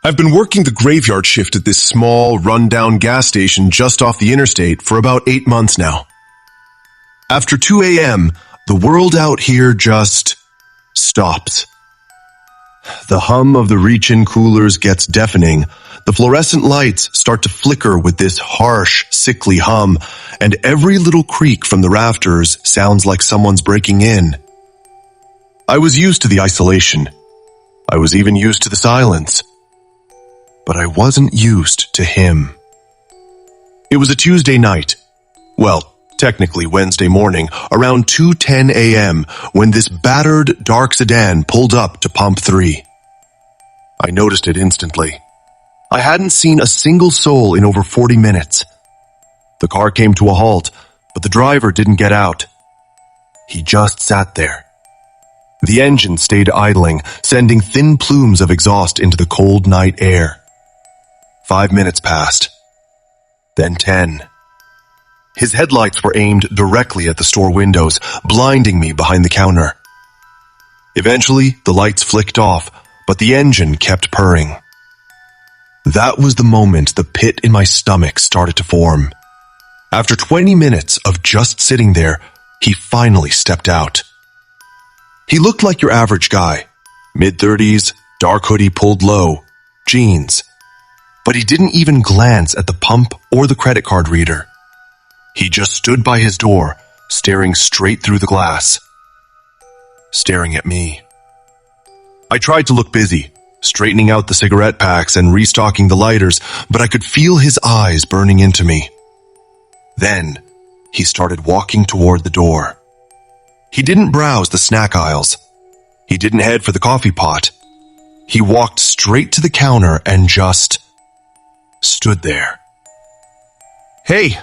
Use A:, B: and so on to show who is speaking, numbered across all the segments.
A: I've been working the graveyard shift at this small, run-down gas station just off the interstate for about 8 months now. After 2 a.m., the world out here just stops. The hum of the reach-in coolers gets deafening. The fluorescent lights start to flicker with this harsh, sickly hum, and every little creak from the rafters sounds like someone's breaking in. I was used to the isolation. I was even used to the silence. But I wasn't used to him. It was a Tuesday night. Well, technically Wednesday morning, around 2:10 a.m., when this battered, dark sedan pulled up to Pump 3. I noticed it instantly. I hadn't seen a single soul in over 40 minutes. The car came to a halt, but the driver didn't get out. He just sat there. The engine stayed idling, sending thin plumes of exhaust into the cold night air. 5 minutes passed. Then 10. His headlights were aimed directly at the store windows, blinding me behind the counter. Eventually, the lights flicked off, but the engine kept purring. That was the moment the pit in my stomach started to form. After 20 minutes of just sitting there, he finally stepped out. He looked like your average guy. Mid-30s, dark hoodie pulled low, jeans. But he didn't even glance at the pump or the credit card reader. He just stood by his door, staring straight through the glass. Staring at me. I tried to look busy, straightening out the cigarette packs and restocking the lighters, but I could feel his eyes burning into me. Then, he started walking toward the door. He didn't browse the snack aisles. He didn't head for the coffee pot. He walked straight to the counter and just stood there. "Hey,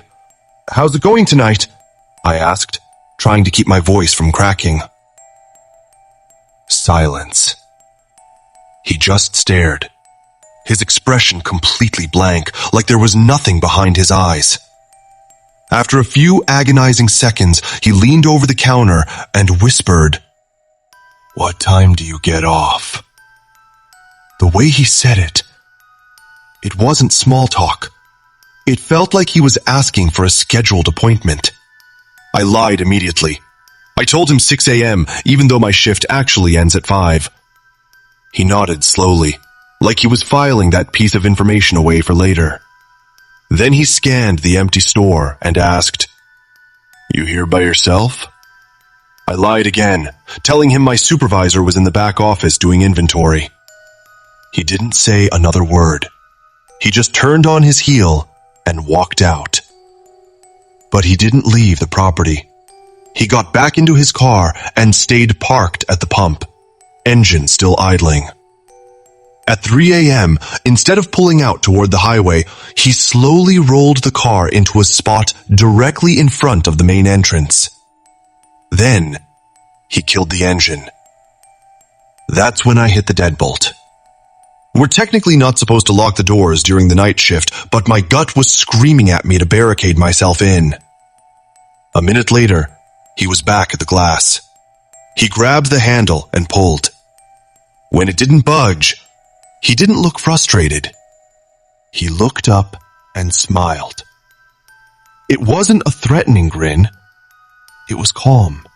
A: how's it going tonight?" I asked, trying to keep my voice from cracking. Silence. He just stared, his expression completely blank, like there was nothing behind his eyes. After a few agonizing seconds, he leaned over the counter and whispered, "What time do you get off?" The way he said it wasn't small talk. It felt like he was asking for a scheduled appointment. I lied immediately. I told him 6 a.m., even though my shift actually ends at 5. He nodded slowly, like he was filing that piece of information away for later. Then he scanned the empty store and asked, "You here by yourself?" I lied again, telling him my supervisor was in the back office doing inventory. He didn't say another word. He just turned on his heel and walked out. But he didn't leave the property. He got back into his car and stayed parked at the pump, engine still idling. At 3 a.m., instead of pulling out toward the highway, he slowly rolled the car into a spot directly in front of the main entrance. Then, he killed the engine. That's when I hit the deadbolt. We're technically not supposed to lock the doors during the night shift, but my gut was screaming at me to barricade myself in. A minute later, he was back at the glass. He grabbed the handle and pulled. When it didn't budge, he didn't look frustrated. He looked up and smiled. It wasn't a threatening grin. It was calm,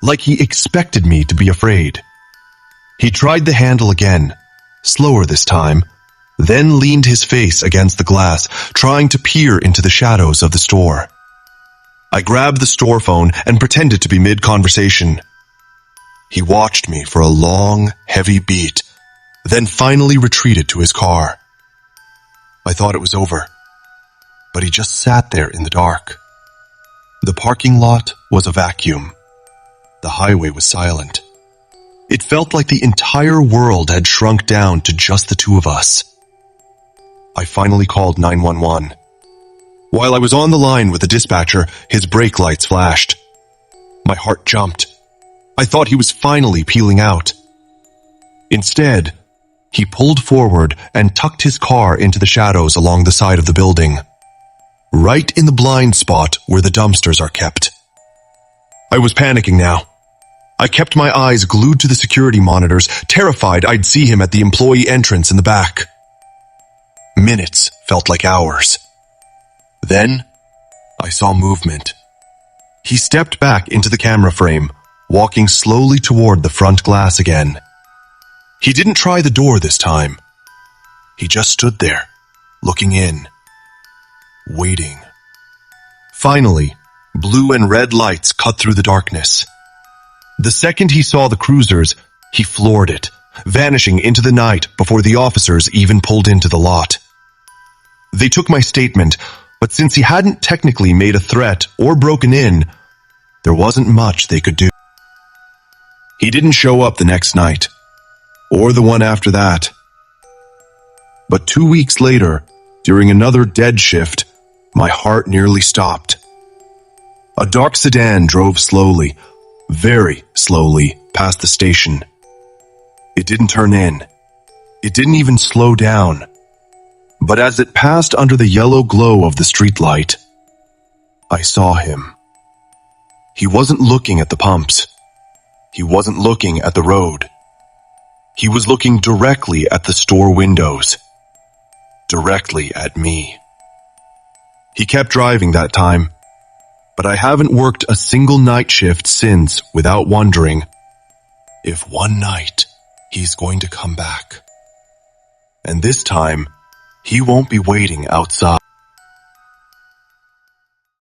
A: like he expected me to be afraid. He tried the handle again, slower this time, then leaned his face against the glass, trying to peer into the shadows of the store. I grabbed the store phone and pretended to be mid-conversation. He watched me for a long, heavy beat, then finally retreated to his car. I thought it was over, but he just sat there in the dark. The parking lot was a vacuum. The highway was silent. It felt like the entire world had shrunk down to just the two of us. I finally called 911. While I was on the line with the dispatcher, his brake lights flashed. My heart jumped. I thought he was finally peeling out. Instead, he pulled forward and tucked his car into the shadows along the side of the building, right in the blind spot where the dumpsters are kept. I was panicking now. I kept my eyes glued to the security monitors, terrified I'd see him at the employee entrance in the back. Minutes felt like hours. Then, I saw movement. He stepped back into the camera frame, walking slowly toward the front glass again. He didn't try the door this time. He just stood there, looking in, waiting. Finally, blue and red lights cut through the darkness. The second he saw the cruisers, he floored it, vanishing into the night before the officers even pulled into the lot. They took my statement, but since he hadn't technically made a threat or broken in, there wasn't much they could do. He didn't show up the next night, or the one after that. But 2 weeks later, during another dead shift, my heart nearly stopped. A dark sedan drove slowly, very slowly, past the station. It didn't turn in. It didn't even slow down. But as it passed under the yellow glow of the streetlight, I saw him. He wasn't looking at the pumps. He wasn't looking at the road. He was looking directly at the store windows. Directly at me. He kept driving that time, but I haven't worked a single night shift since without wondering if one night he's going to come back. And this time, he won't be waiting outside.